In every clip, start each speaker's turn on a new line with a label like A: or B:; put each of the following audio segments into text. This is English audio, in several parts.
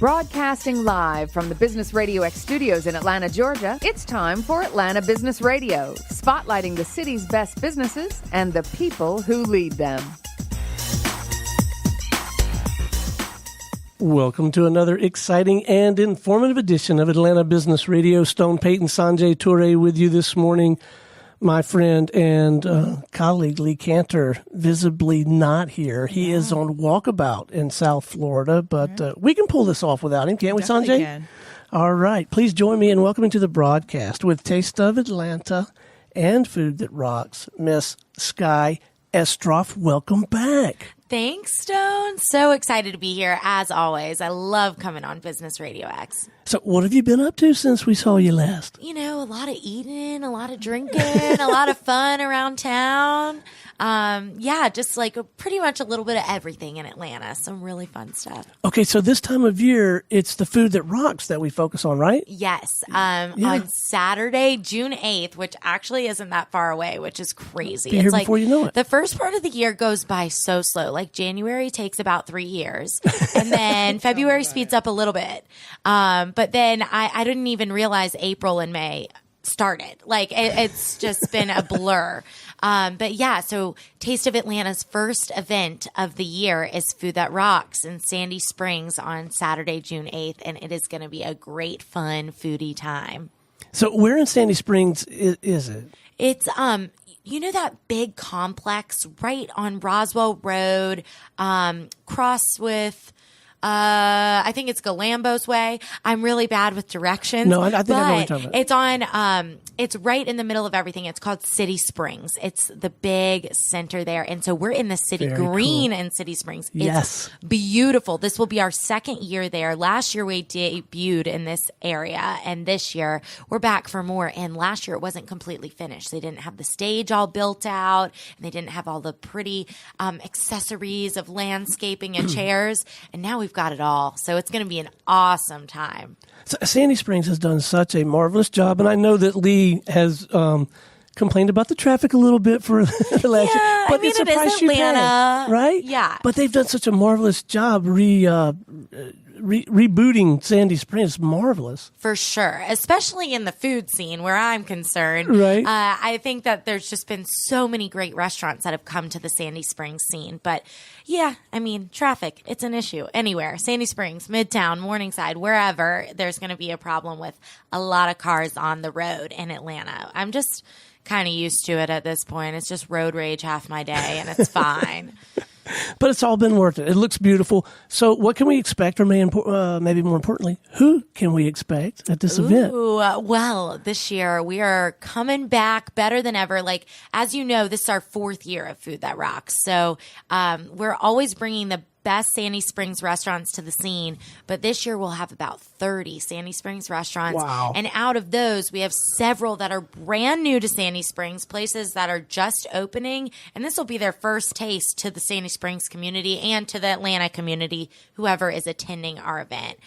A: Broadcasting live from the Business Radio X studios in Atlanta, Georgia, it's time for Atlanta Business Radio, spotlighting the city's best businesses and the people who lead them.
B: Welcome to another exciting and informative edition of Atlanta Business Radio. Stone Payton, Sanjay Toure with you this morning. My friend and colleague Lee Cantor visibly not here. He is on walkabout in South Florida, but we can pull this off without him, can't we, Sanjay?
C: Can.
B: All right. Please join me in welcoming to the broadcast with Taste of Atlanta and Food That Rocks, Miss Skye Estroff. Welcome back.
D: Thanks, Stone. So excited to be here, as always. I love coming on Business Radio X.
B: So what have you been up to since we saw you last?
D: You know, a lot of eating, a lot of drinking, a lot of fun around town. Just like pretty much a little bit of everything in Atlanta. Some really fun stuff.
B: Okay, so this time of year, it's the Food That Rocks that we focus on, right?
D: Yes. On Saturday, June 8th, which actually isn't that far away, which is crazy.
B: Be here before you know it.
D: The first part of the year goes by so slow. Like January takes about 3 years, and then February speeds up a little bit. But then I didn't even realize April and May started. Like it's just been a blur. But yeah, so Taste of Atlanta's first event of the year is Food That Rocks in Sandy Springs on Saturday, June 8th. And it is going to be a great, fun, foodie time.
B: So where in Sandy Springs is it?
D: It's, you know, that big complex right on Roswell Road, cross with, I think it's Galambos Way. I'm really bad with directions.
B: No, I think I know what you're talking about.
D: It's on, it's right in the middle of everything. It's called City Springs. It's the big center there. And so we're in the city green in City Springs.
B: Yes.
D: It's beautiful. This will be our second year there. Last year we debuted in this area, and this year we're back for more. And last year it wasn't completely finished. They didn't have the stage all built out, and they didn't have all the pretty accessories of landscaping and chairs. And now we've got it all. So it's going to be an awesome time.
B: So Sandy Springs has done such a marvelous job, and I know that Lee has complained about the traffic a little bit for last year. But
D: I mean,
B: it's a
D: it is
B: price you
D: Atlanta,
B: pay, right?
D: Yeah.
B: But they've done such a marvelous job rebooting Sandy Springs. Marvelous.
D: For sure, especially in the food scene where I'm concerned.
B: Right.
D: I think that there's just been so many great restaurants that have come to the Sandy Springs scene. But yeah, I mean, traffic, it's an issue anywhere. Sandy Springs, Midtown, Morningside, wherever, there's going to be a problem with a lot of cars on the road in Atlanta. I'm just kind of used to it at this point. It's just road rage half my day, and it's fine.
B: But it's all been worth it. It looks beautiful. So what can we expect, or maybe more importantly, who can we expect at this event?
D: Well, this year we are coming back better than ever. Like, as you know, this is our fourth year of Food That Rocks. So we're always bringing the best Sandy Springs restaurants to the scene, but this year we'll have about 30 Sandy Springs restaurants.
B: Wow.
D: And out of those, we have several that are brand new to Sandy Springs, places that are just opening, and this will be their first taste to the Sandy Springs community and to the Atlanta community, whoever is attending our event.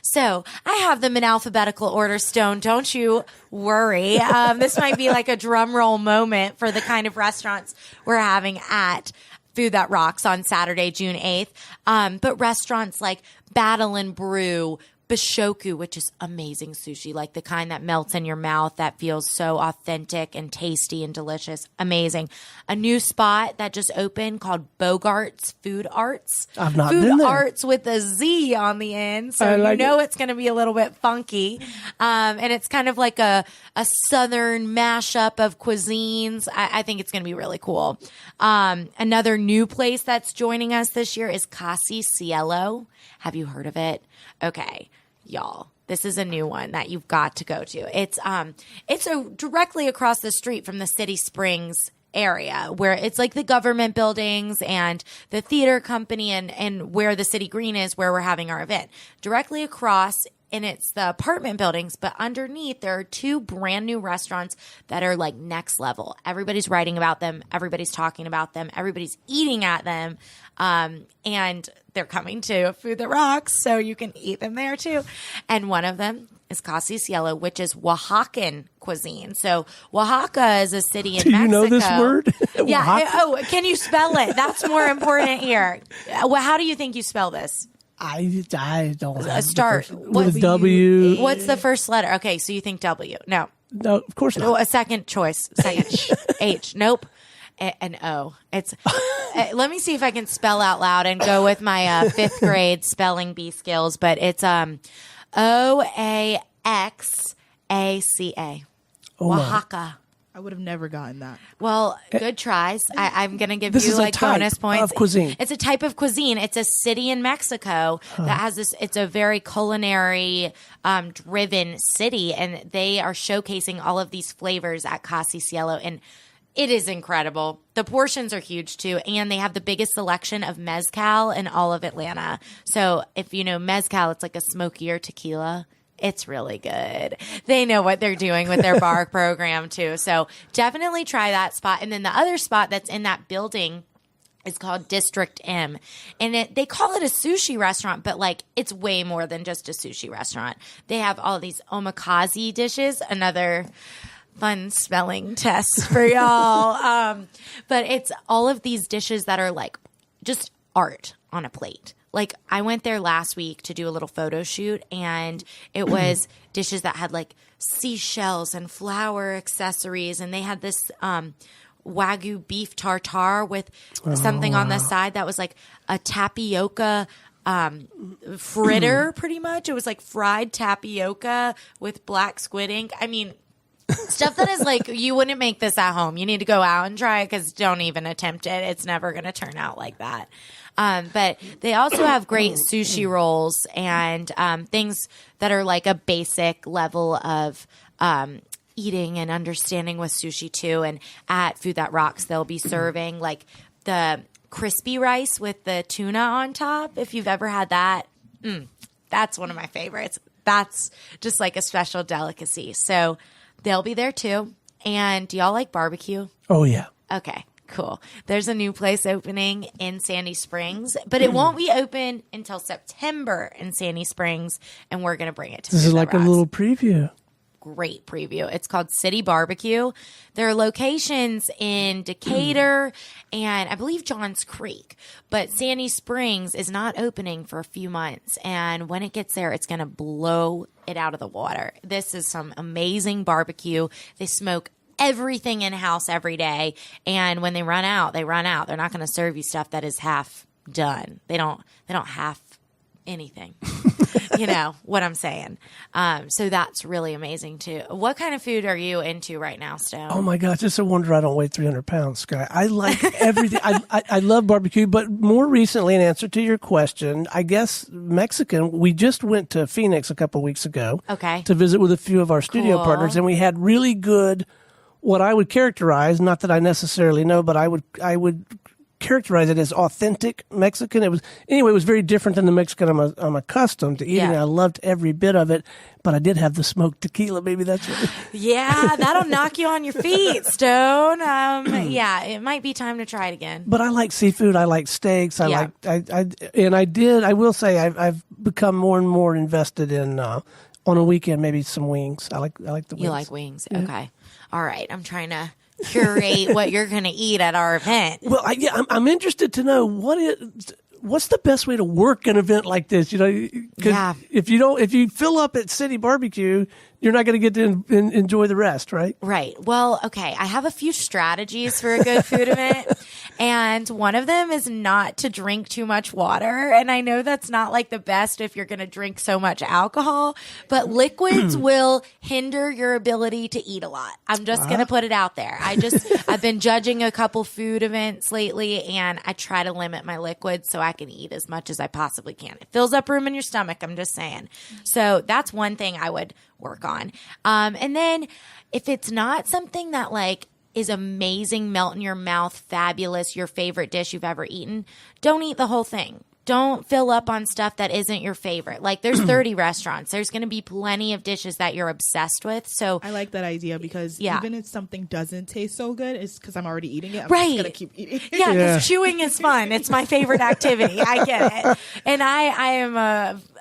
D: So I have them in alphabetical order, Stone. Don't you worry. This might be like a drum roll moment for the kind of restaurants we're having at Food That Rocks on Saturday, June 8th. But restaurants like Battle and Brew, Bishoku, which is amazing sushi, like the kind that melts in your mouth, that feels so authentic and tasty and delicious. Amazing. A new spot that just opened called Bogart's Food Arts.
B: I've not
D: Food
B: been there.
D: Arts with a Z on the end. So it's going to be a little bit funky. And it's kind of like a southern mashup of cuisines. I think it's going to be really cool. Another new place that's joining us this year is Casi Cielo. Have you heard of it? Okay, y'all. This is a new one that you've got to go to. It's directly across the street from the City Springs area, where it's like the government buildings and the theater company and where the City Green is, where we're having our event. Directly across, and it's the apartment buildings, but underneath there are two brand new restaurants that are like next level. Everybody's writing about them. Everybody's talking about them. Everybody's eating at them. And they're coming to Food That Rocks, so you can eat them there too. And one of them is Casi Cielo, which is Oaxacan cuisine. So Oaxaca is a city in Mexico.
B: Do you know this word?
D: Yeah. Oh, can you spell it? That's more important here. Well, how do you think you spell this?
B: I don't have
D: start.
B: With a W.
D: What's the first letter? Okay, so you think W. No,
B: of course not.
D: Oh, a second choice. Second. H. Nope. An O. It's. Let me see if I can spell out loud and go with my fifth grade spelling bee skills. But it's Oaxaca. Oaxaca.
C: I would have never gotten that.
D: Well, good tries. I'm going to give
B: This
D: you
B: is a
D: like
B: type
D: bonus points.
B: of cuisine.
D: It's a type of cuisine. It's a city in Mexico that has this. It's a very culinary driven city, and they are showcasing all of these flavors at Casi Cielo, and it is incredible. The portions are huge too, and they have the biggest selection of mezcal in all of Atlanta. So if you know mezcal, it's like a smokier tequila. It's really good. They know what they're doing with their bar program too. So definitely try that spot. And then the other spot that's in that building is called District M. And they call it a sushi restaurant, but like it's way more than just a sushi restaurant. They have all these omakase dishes, another fun spelling test for y'all. But it's all of these dishes that are like just art on a plate. Like I went there last week to do a little photo shoot, and it was dishes that had like seashells and flower accessories, and they had this Wagyu beef tartare with something on the side that was like a tapioca fritter, pretty much. It was like fried tapioca with black squid ink. I mean, stuff that is like, you wouldn't make this at home. You need to go out and try it, because don't even attempt it. It's never going to turn out like that. But they also have great sushi rolls and things that are like a basic level of eating and understanding with sushi too. And at Food That Rocks, they'll be serving like the crispy rice with the tuna on top. If you've ever had that, that's one of my favorites. That's just like a special delicacy. So they'll be there too. And do y'all like barbecue?
B: Oh, yeah.
D: Okay, cool. There's a new place opening in Sandy Springs, but it won't be open until September in Sandy Springs, and we're going to bring it to
B: This is like a little preview.
D: Great preview. It's called City Barbecue. There are locations in Decatur and I believe Johns Creek, but Sandy Springs is not opening for a few months. And when it gets there, it's going to blow it out of the water. This is some amazing barbecue. They smoke everything in-house every day. And when they run out, they run out. They're not going to serve you stuff that is half done. They don't half anything. You know what I'm saying? So that's really amazing too. What kind of food are you into right now, Stone?
B: Oh my gosh, it's a wonder I don't weigh 300 pounds, Skye. I like everything. I love barbecue, but more recently, in answer to your question, I guess Mexican. We just went to Phoenix a couple weeks ago, to visit with a few of our studio partners, and we had really good, what I would characterize, not that I necessarily know, but I would characterize it as authentic Mexican. It was very different than the Mexican I'm accustomed to eating. Yeah. I loved every bit of it, but I did have the smoked tequila. Maybe that's what
D: yeah, that'll knock you on your feet, Stone. Yeah, it might be time to try it again.
B: But I like seafood. I like steaks. I will say I've become more and more invested in on a weekend maybe some wings. I like the wings.
D: You like wings? Yeah. Okay. All right. I'm trying to curate what you're going to eat at our event.
B: Well, I'm interested to know what's the best way to work an event like this. You know, if you fill up at City Barbecue, you're not going to get to enjoy the rest, right?
D: Right. Well, okay. I have a few strategies for a good food event, and one of them is not to drink too much water. And I know that's not like the best if you're going to drink so much alcohol, but liquids will hinder your ability to eat a lot. I'm just going to put it out there. I've been judging a couple food events lately, and I try to limit my liquids so I can eat as much as I possibly can. It fills up room in your stomach. I'm just saying. So that's one thing I would work on. And then if it's not something that like is amazing, melt in your mouth, fabulous, your favorite dish you've ever eaten, don't eat the whole thing. Don't fill up on stuff that isn't your favorite. Like there's 30 restaurants. There's going to be plenty of dishes that you're obsessed with. So
C: I like that idea because even if something doesn't taste so good, it's because I'm already eating it. I'm
D: just
C: going to keep eating.
D: Yeah, because chewing is fun. It's my favorite activity. I get it. And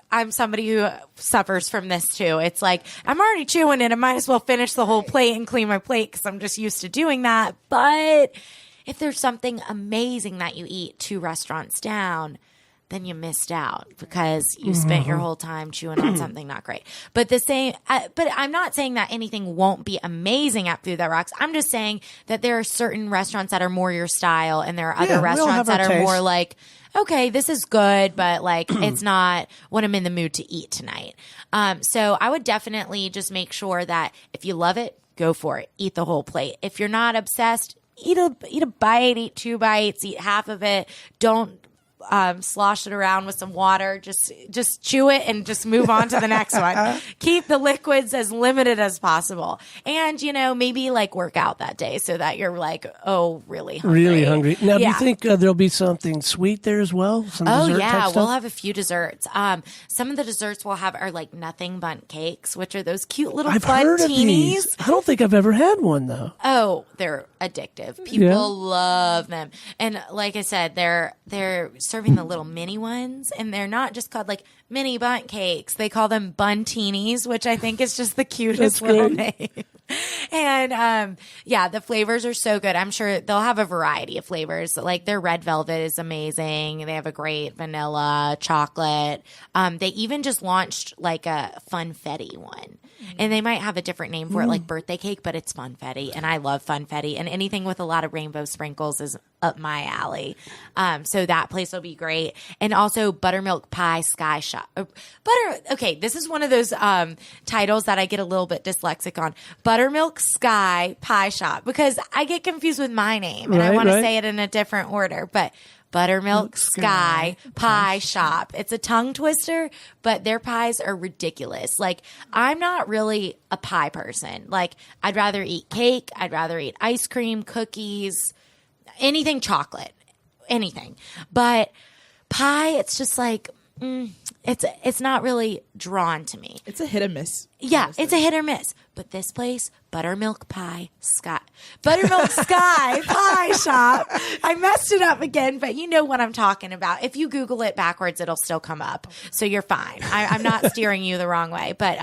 D: I'm somebody who suffers from this too. It's like, I'm already chewing it. I might as well finish the whole plate and clean my plate because I'm just used to doing that. But if there's something amazing that you eat 2 restaurants down, then you missed out because you spent your whole time chewing on something not great. But but I'm not saying that anything won't be amazing at Food That Rocks. I'm just saying that there are certain restaurants that are more your style, and there are other restaurants that are more like, okay, this is good, but like it's not what I'm in the mood to eat tonight. So I would definitely just make sure that if you love it, go for it. Eat the whole plate. If you're not obsessed, eat a bite, eat 2 bites, eat half of it. Don't slosh it around with some water. Just chew it and just move on to the next one. Keep the liquids as limited as possible. And, maybe like work out that day so that you're like, really hungry.
B: Really hungry. Now, do you think there'll be something sweet there as well? Some dessert type stuff?
D: We'll have a few desserts. Some of the desserts we'll have are like nothing bundt cakes, which are those cute little bunteenies.
B: I don't think I've ever had one though.
D: Oh, they're addictive. People love them. And like I said, they're serving the little mini ones, and they're not just called like mini bundt cakes. They call them bunteenies, which I think is just the cutest little name. And the flavors are so good. I'm sure they'll have a variety of flavors. Like their red velvet is amazing. They have a great vanilla, chocolate. They even just launched like a funfetti one. And they might have a different name for it, like birthday cake, but it's funfetti. And I love funfetti. And anything with a lot of rainbow sprinkles is up my alley. So that place will be great. And also buttermilk pie Skye shop. Okay, this is one of those titles that I get a little bit dyslexic on. Buttermilk Skye pie shop, because I get confused with my name and I want to say it in a different order. But Buttermilk Skye Pie Shop. It's a tongue twister, but their pies are ridiculous. Like, I'm not really a pie person. Like, I'd rather eat cake. I'd rather eat ice cream, cookies, anything chocolate, anything. But pie, it's just like, it's not really drawn to me.
C: It's a hit or miss.
D: Yeah, honestly. It's a hit or miss. But this place, Buttermilk Skye Pie Shop. I messed it up again, but you know what I'm talking about. If you Google it backwards, it'll still come up. So you're fine. I'm not steering you the wrong way. But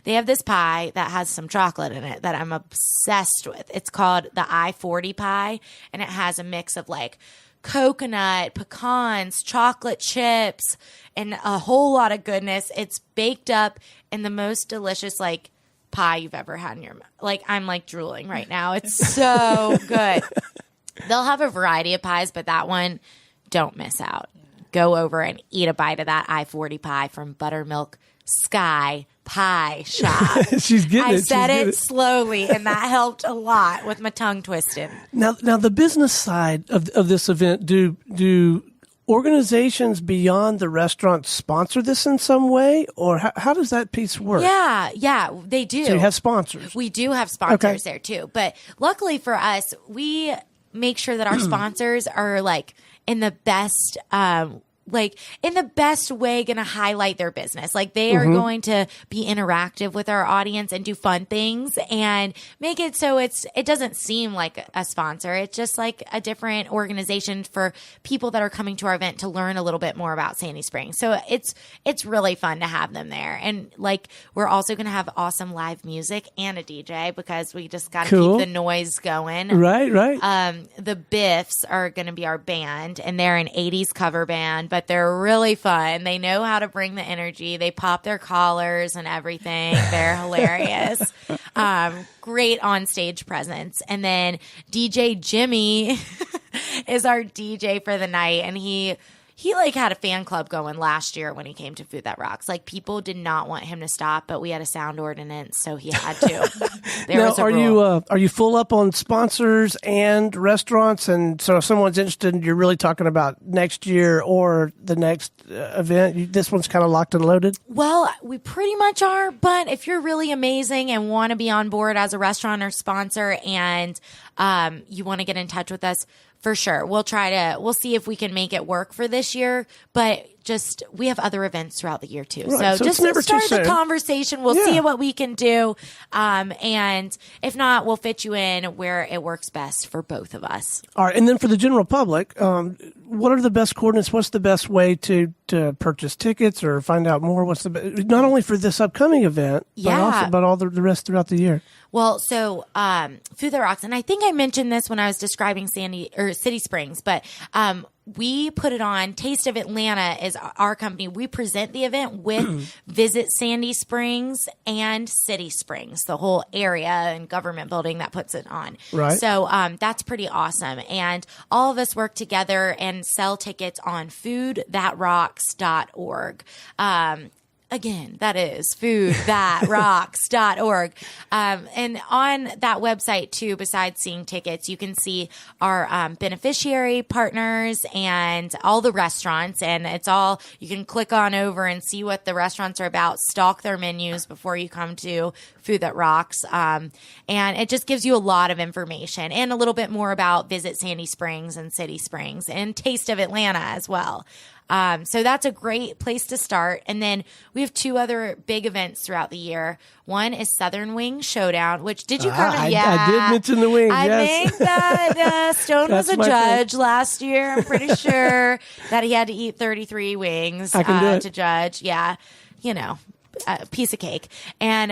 D: they have this pie that has some chocolate in it that I'm obsessed with. It's called the I-40 pie, and it has a mix of like coconut, pecans, chocolate chips, and a whole lot of goodness. It's baked up in the most delicious like pie you've ever had in your mouth. Like, I'm like drooling right now. It's so good. They'll have a variety of pies, but that one, don't miss out. Go over and eat a bite of that I-40 pie from Buttermilk Skye Pie Shop.
B: She's getting it.
D: I said it slowly, and that helped a lot with my tongue twisting.
B: Now the business side of this event, do organizations beyond the restaurant sponsor this in some way, or how does that piece work?
D: Yeah, they do.
B: So you have sponsors.
D: We do have sponsors there too, but luckily for us, we make sure that our sponsors are like in the best way going to highlight their business. Like, they are going to be interactive with our audience and do fun things and make it so it doesn't seem like a sponsor. It's just like a different organization for people that are coming to our event to learn a little bit more about Sandy Springs. So it's really fun to have them there. And like, we're also going to have awesome live music and a DJ, because we just got to keep the noise going.
B: Right.
D: The Biffs are going to be our band, and they're an 80s cover band, but they're really fun. They know how to bring the energy. They pop their collars and everything. They're hilarious. Great on stage presence. And then DJ Jimmy is our DJ for the night, and he like had a fan club going last year when he came to Food That Rocks. Like, people did not want him to stop, but we had a sound ordinance, so he had to.
B: Are you full up on sponsors and restaurants? And so if someone's interested, you're really talking about next year or the next event? This one's kind of locked and loaded?
D: Well, we pretty much are, but if you're really amazing and want to be on board as a restaurant or sponsor, and you want to get in touch with us, for sure. We'll see if we can make it work for this year, but we have other events throughout the year too.
B: Right. So
D: just start the conversation. We'll see what we can do. And if not, we'll fit you in where it works best for both of us.
B: All right. And then for the general public, what are the best coordinates? What's the best way to purchase tickets or find out more? Not only for this upcoming event, but all the rest throughout the year?
D: Well, so Food That Rocks, and I think I mentioned this when I was describing City Springs, but we put it on. Taste of Atlanta is our company. We present the event with Visit Sandy Springs and City Springs, the whole area and government building that puts it on.
B: Right.
D: So that's pretty awesome. And all of us work together and sell tickets on foodthatrocks.org. Again, that is foodthatrocks.org. And on that website, too, besides seeing tickets, you can see our beneficiary partners and all the restaurants. And it's all, you can click on over and see what the restaurants are about, stalk their menus before you come to Food That Rocks. And it just gives you a lot of information and a little bit more about Visit Sandy Springs and City Springs and Taste of Atlanta as well. So that's a great place to start. And then we have 2 other big events throughout the year. One is Southern Wing Showdown, which did you come to? Yeah.
B: I did mention the wings.
D: I think that Stone was a judge last year. I'm pretty sure that he had to eat 33 wings to judge. Yeah. You know. A piece of cake. And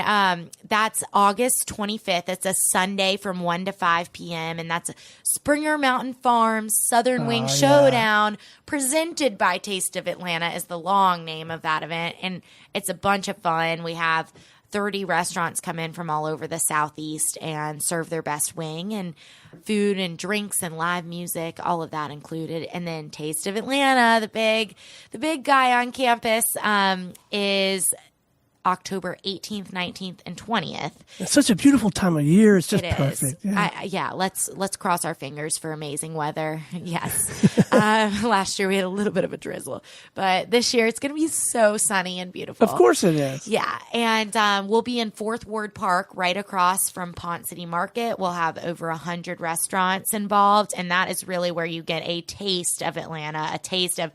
D: that's August 25th. It's a Sunday from 1 to 5 p.m. And that's Springer Mountain Farms Southern Wing Showdown, presented by Taste of Atlanta is the long name of that event. And it's a bunch of fun. We have 30 restaurants come in from all over the Southeast and serve their best wing, and food and drinks and live music, all of that included. And then Taste of Atlanta, the big guy on campus, is October 18th, 19th, and 20th.
B: It's such a beautiful time of year. It's just perfect.
D: Yeah. Let's cross our fingers for amazing weather. Yes. Last year we had a little bit of a drizzle, but this year it's going to be so sunny and beautiful.
B: Of course it is.
D: Yeah. And we'll be in Fourth Ward Park right across from Pont City Market. We'll have over 100 restaurants involved, and that is really where you get a taste of Atlanta, a taste of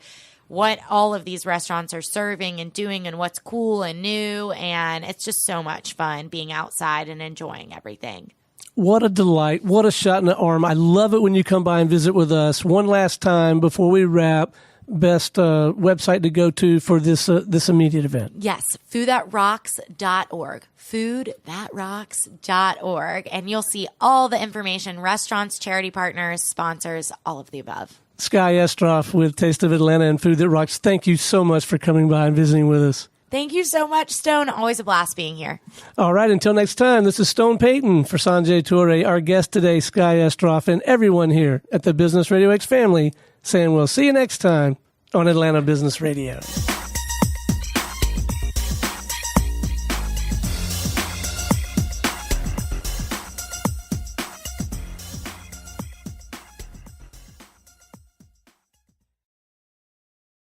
D: what all of these restaurants are serving and doing and what's cool and new. And it's just so much fun being outside and enjoying everything.
B: What a delight. What a shot in the arm. I love it when you come by and visit with us. One last time before we wrap, best website to go to for this immediate event.
D: Yes, foodthatrocks.org. foodthatrocks.org. And you'll see all the information, restaurants, charity partners, sponsors, all of the above.
B: Skye Estroff with Taste of Atlanta and Food That Rocks. Thank you so much for coming by and visiting with us.
D: Thank you so much, Stone. Always a blast being here.
B: All right. Until next time, this is Stone Payton for Sanjay Toure, our guest today, Skye Estroff, and everyone here at the Business Radio X family saying we'll see you next time on Atlanta Business Radio.